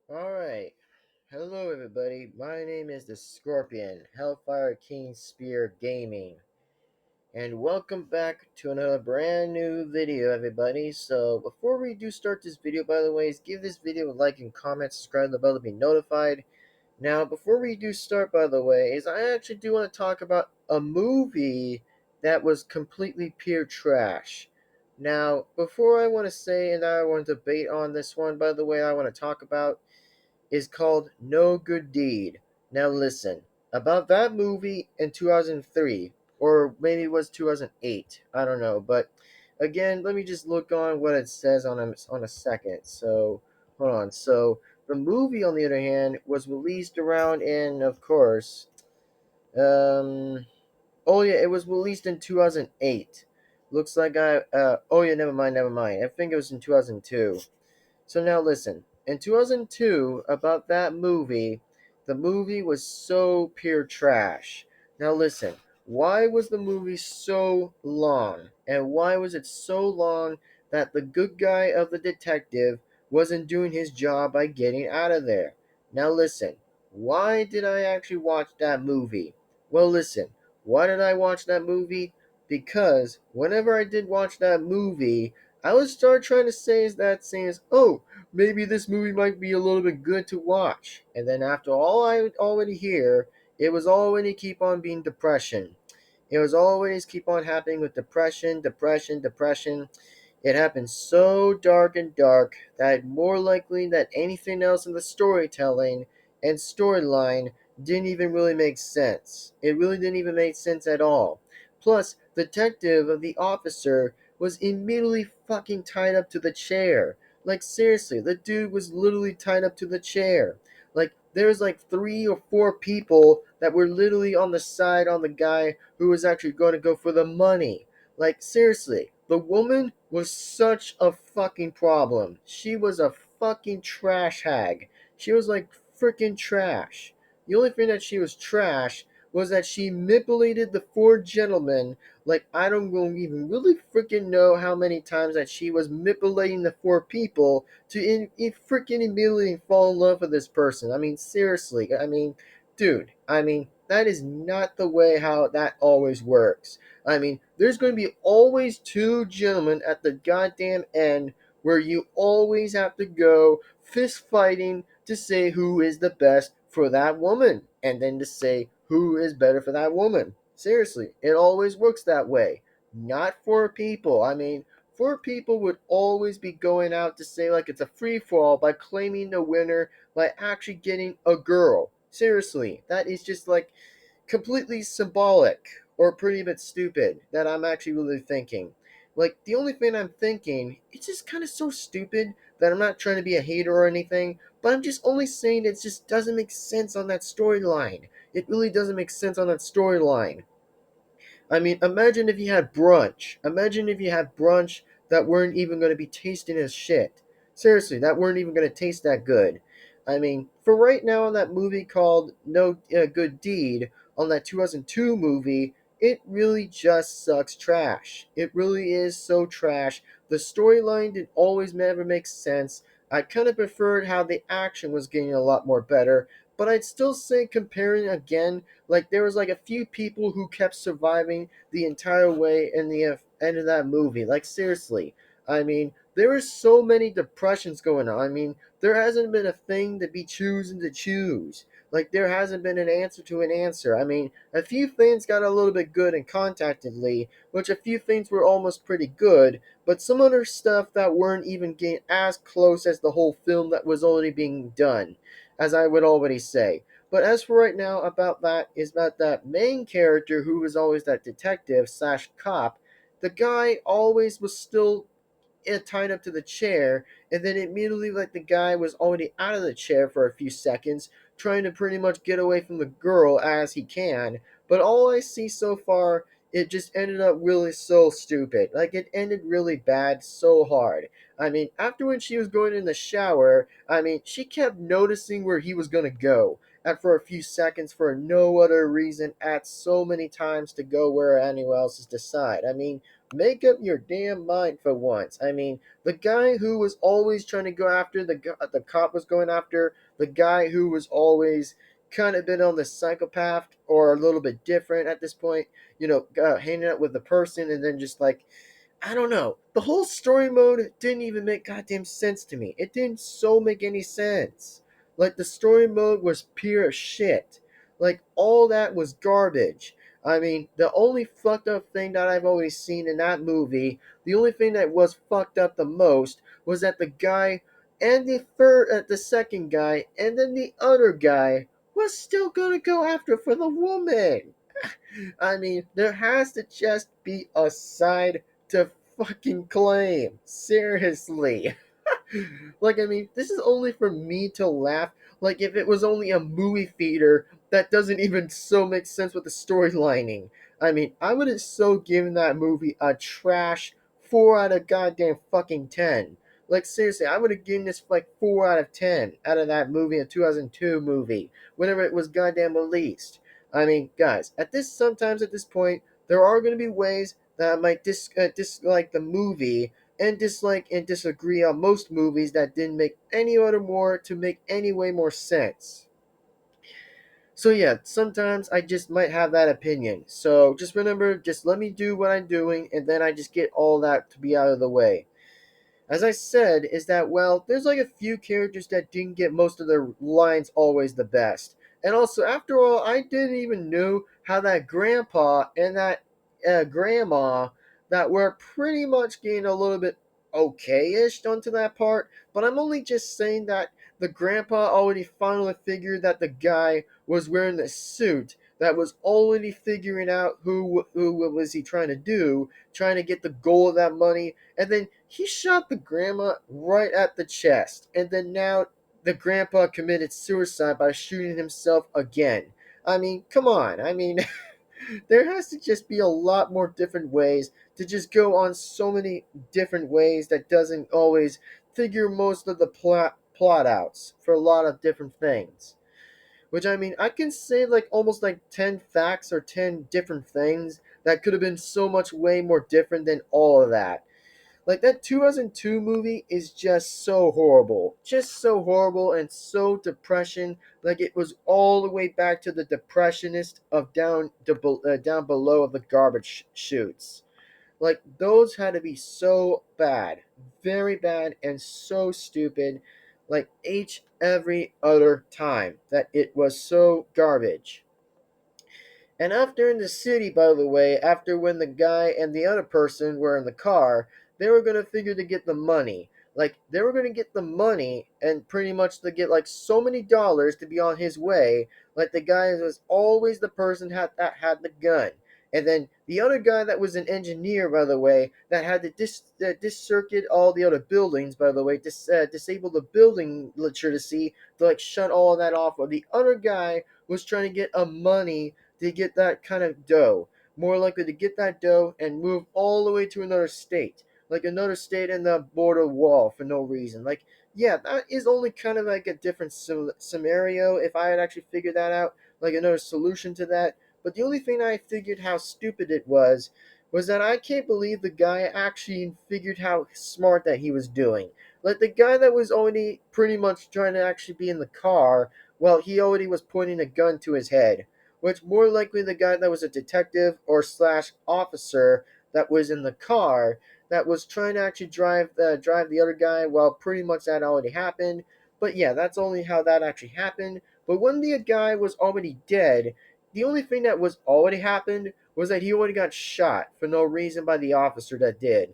Alright. Hello, everybody. My name is the Scorpion, Hellfire King Spear Gaming. And welcome back to another brand new video, everybody. So, before we do start this video, by the way, give this video a like and comment, subscribe to the bell to be notified. Now, before we do start, by the way, I actually do want to talk about a movie that was completely pure trash. Now, before I want to say and I want to debate on this one, by the way, I want to talk about is called No Good Deed. Now listen, about that movie in 2003, or maybe it was 2008, I don't know, but again, let me just look on what it says on a second. So, hold on. So, the movie, on the other hand, was released around in, of course, um, oh yeah, it was released in 2008. Looks like oh yeah, never mind, never mind. I think it was in 2002. So now listen. In 2002, about that movie, the movie was so pure trash. Now listen, why was the movie so long? And why was it so long that the good guy of the detective wasn't doing his job by getting out of there? Now listen, why did I actually watch that movie? Well, listen, why did I watch that movie? Because whenever I did watch that movie, I would start trying to say oh, maybe this movie might be a little bit good to watch. And then after all I would already hear, it was already keep on being depression. It was always keep on happening with depression, depression, depression. It happened so dark and dark that more likely that anything else in the storytelling and storyline didn't even really make sense. It really didn't even make sense at all. Plus, the detective of the officer was immediately fucking tied up to the chair. Like seriously, the dude was literally tied up to the chair. Like there's like three or four people that were literally on the side on the guy who was actually going to go for the money. Like seriously, the woman was such a fucking problem. She was a fucking trash hag. She was like freaking trash. The only thing that she was trash was that she manipulated the four gentlemen like I don't even really freaking know how many times that she was manipulating the four people to freaking immediately fall in love with this person. I mean, seriously. I mean, dude. I mean, that is not the way how that always works. I mean, there's going to be always two gentlemen at the goddamn end where you always have to go fist fighting to say who is the best for that woman and then to say who is better for that woman. Seriously, it always works that way. Not four people. I mean, four people would always be going out to say like it's a free for all by claiming the winner by actually getting a girl. Seriously, that is just like completely symbolic or pretty bit stupid that I'm actually really thinking. Like, the only thing I'm thinking, it's just kind of so stupid that I'm not trying to be a hater or anything, but I'm just only saying it just doesn't make sense on that storyline. It really doesn't make sense on that storyline. I mean, imagine if you had brunch. Imagine if you had brunch that weren't even going to be tasting as shit. Seriously, that weren't even going to taste that good. I mean, for right now on that movie called No Good Deed, on that 2002 movie, it really just sucks trash. It really is so trash. The storyline did always never make sense. I kind of preferred how the action was getting a lot more better, but I'd still say comparing again like there was like a few people who kept surviving the entire way in the end of that movie. Like seriously, I mean, there were so many depressions going on. I mean, there hasn't been a thing to be choosing to choose. Like there hasn't been an answer to an answer. I mean, a few things got a little bit good and contactedly, which a few things were almost pretty good, but some other stuff that weren't even getting as close as the whole film that was already being done, as I would already say. But as for right now, about that is about that main character who was always that detective slash cop. The guy always was still tied up to the chair, and then immediately, like the guy was already out of the chair for a few seconds, trying to pretty much get away from the girl as he can. But all I see so far, it just ended up really so stupid. Like it ended really bad, so hard. I mean, after when she was going in the shower, I mean, she kept noticing where he was gonna go. And for a few seconds, for no other reason, at so many times to go where anyone else is decide. I mean, Make up your damn mind for once. I mean, the guy who was always trying to go after the cop was going after the guy who was always kind of been on the psychopath or a little bit different at this point. Hanging out with the person and then just like I don't know. The whole story mode didn't even make goddamn sense to me. It didn't so make any sense. Like the story mode was pure shit. Like all that was garbage. I mean, the only fucked up thing that I've always seen in that movie, the only thing that was fucked up the most was that the guy and the second guy and then the other guy was still gonna go after for the woman. I mean, there has to just be a side to fucking claim. Seriously. Like, I mean, this is only for me to laugh. Like, if it was only a movie theater that doesn't even so make sense with the storylining. I mean, I would have so given that movie a trash 4 out of goddamn fucking 10. Like, seriously, I would have given this like 4 out of 10 out of that movie, a 2002 movie, whenever it was goddamn released. I mean, guys, sometimes at this point, there are going to be ways that I might dislike the movie and dislike and disagree on most movies that didn't make any other more to make any way more sense. So yeah, sometimes I just might have that opinion. So just remember, just let me do what I'm doing, and then I just get all that to be out of the way. As I said, is that, well, there's like a few characters that didn't get most of their lines always the best. And also, after all, I didn't even know how that grandpa and that grandma that were pretty much getting a little bit okay-ish onto that part. But I'm only just saying that the grandpa already finally figured that the guy was wearing the suit that was already figuring out who was he trying to do, trying to get the goal of that money, and then he shot the grandma right at the chest. And then now the grandpa committed suicide by shooting himself again. I mean, come on. I mean, there has to just be a lot more different ways to just go on so many different ways that doesn't always figure most of the plot outs for a lot of different things. Which I mean, I can say like almost like 10 facts or 10 different things that could have been so much way more different than all of that. Like that 2002 movie is just so horrible. Just so horrible and so depression. Like it was all the way back to the depressionist of down below of the garbage chutes. Like those had to be so bad. Very bad and so stupid. Like each every other time that it was so garbage. And after in the city, by the way, after when the guy and the other person were in the car, they were going to figure to get the money. Like, they were going to get the money and pretty much to get like so many dollars to be on his way. Like, the guy was always the person that had the gun. And then the other guy that was an engineer, by the way, that had to dis-circuit all the other buildings, by the way, disable the building electricity to like shut all of that off. Or the other guy was trying to get a money to get that kind of dough. More likely to get that dough and move all the way to another state. Like another state in the border wall for no reason. Like, yeah, that is only kind of like a different scenario if I had actually figured that out. Like another solution to that. But the only thing I figured how stupid it was that I can't believe the guy actually figured how smart that he was doing. Like the guy that was already pretty much trying to actually be in the car, well, he already was pointing a gun to his head, which more likely the guy that was a detective or slash officer that was in the car that was trying to actually drive the other guy. Well, pretty much that already happened. But yeah, that's only how that actually happened. But when the guy was already dead, the only thing that was already happened was that he already got shot for no reason by the officer that did.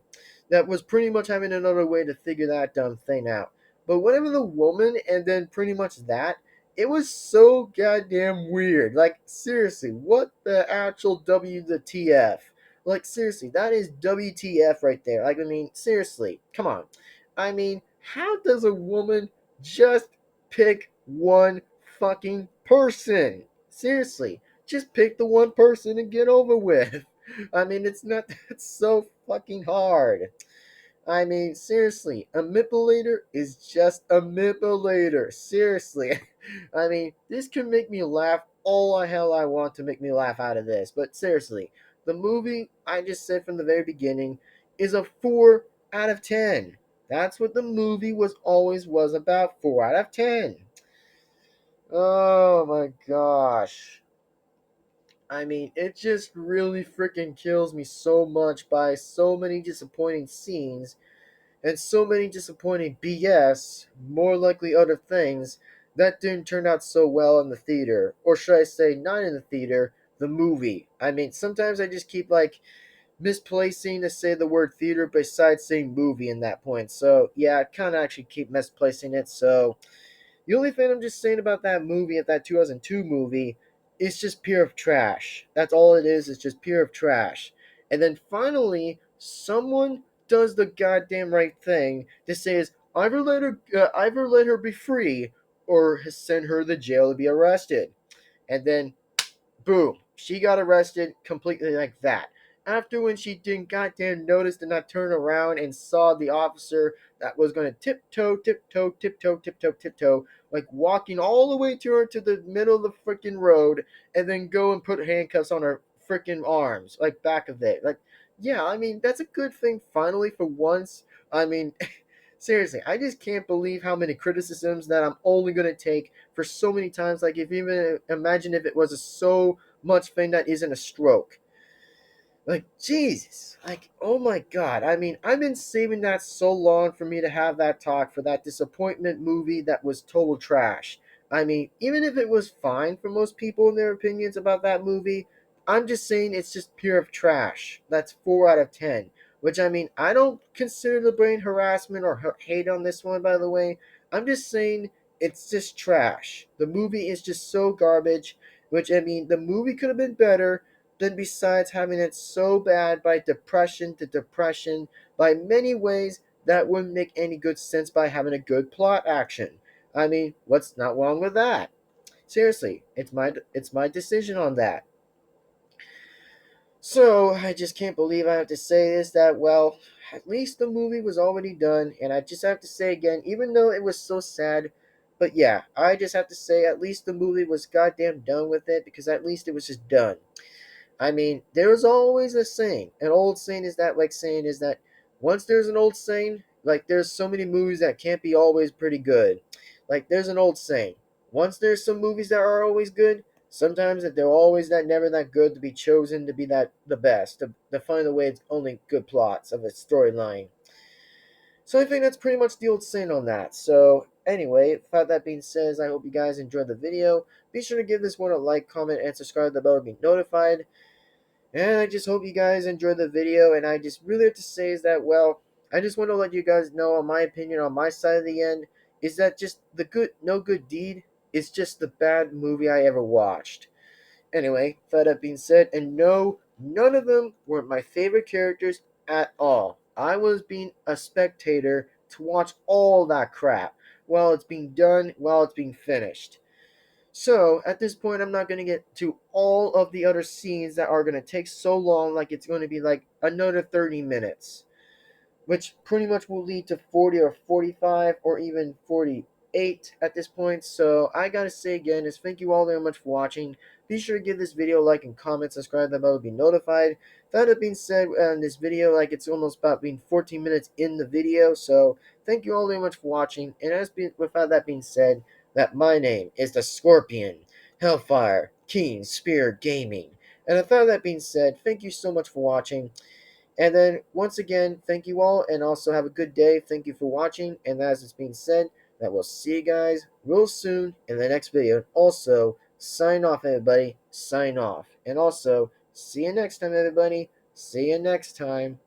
That was pretty much having another way to figure that dumb thing out. But whenever the woman and then pretty much that, it was so goddamn weird. Like, seriously, what the actual W the TF? Like, seriously, that is WTF right there. Like, I mean, seriously, come on. I mean, how does a woman just pick one fucking person? Seriously, just pick the one person and get over with. I mean, it's not that so fucking hard. I mean, seriously, a manipulator is just a manipulator. Seriously. I mean, this can make me laugh all the hell I want to make me laugh out of this. But seriously, the movie, I just said from the very beginning, is a 4 out of 10. That's what the movie was about, 4 out of 10. Oh my gosh. I mean, it just really freaking kills me so much by so many disappointing scenes and so many disappointing BS, more likely other things, that didn't turn out so well in the theater. Or should I say, not in the theater, the movie. I mean, sometimes I just keep like misplacing to say the word theater besides saying movie in that point. So, yeah, I kind of actually keep misplacing it. So, the only thing I'm just saying about that movie, of that 2002 movie, is just pure of trash. That's all it is. It's just pure of trash. And then finally, someone does the goddamn right thing to say is either let her be free, or send her to the jail to be arrested. And then boom, she got arrested completely like that. After when she didn't goddamn notice, did not turn around and saw the officer that was going to tiptoe, like walking all the way to her to the middle of the freaking road, and then go and put handcuffs on her freaking arms, like back of it. Like, yeah, I mean, that's a good thing finally for once. I mean, seriously, I just can't believe how many criticisms that I'm only gonna take for so many times. Like, if even imagine if it was a so much thing that isn't a stroke. Like, Jesus. Like, oh my God. I mean, I've been saving that so long for me to have that talk for that disappointment movie that was total trash. I mean, even if it was fine for most people in their opinions about that movie, I'm just saying it's just pure of trash. That's 4 out of 10. Which, I mean, I don't consider the brain harassment or hate on this one, by the way. I'm just saying it's just trash. The movie is just so garbage. Which, I mean, the movie could have been better. Then, besides having it so bad by depression to depression, by many ways that wouldn't make any good sense by having a good plot action. I mean, what's not wrong with that? Seriously, it's my decision on that. So I just can't believe I have to say this, that well, at least the movie was already done, and I just have to say again, even though it was so sad, but yeah, I just have to say at least the movie was goddamn done with it, because at least it was just done. I mean, there's always a saying. An old saying is that, like, saying is that once there's an old saying, like, there's so many movies that can't be always pretty good. Like, there's an old saying. Once there's some movies that are always good, sometimes that they're always that never that good to be chosen to be that the best, to find the way it's only good plots of a storyline. So I think that's pretty much the old saying on that. So anyway, without that being said, I hope you guys enjoyed the video. Be sure to give this one a like, comment, and subscribe to the bell to be notified. And I just hope you guys enjoyed the video. And I just really have to say is that, well, I just want to let you guys know, on my opinion, on my side of the end, is that just the good, no good deed is just the bad movie I ever watched. Anyway, that being said, and no, none of them were my favorite characters at all. I was being a spectator to watch all that crap while it's being done, while it's being finished. So, at this point, I'm not going to get to all of the other scenes that are going to take so long, like it's going to be like another 30 minutes, which pretty much will lead to 40 or 45 or even 48 at this point. So, I got to say again is thank you all very much for watching. Be sure to give this video a like and comment, subscribe, that bell to be notified. That being said, in this video, like it's almost about being 14 minutes in the video. So, thank you all very much for watching. And without that being said, that my name is the Scorpion, Hellfire, Keen Spear Gaming. And without that being said, thank you so much for watching. And then, once again, thank you all, and also have a good day. Thank you for watching, and as it's being said, that we'll see you guys real soon in the next video. And also, sign off, everybody. Sign off. And also, see you next time, everybody. See you next time.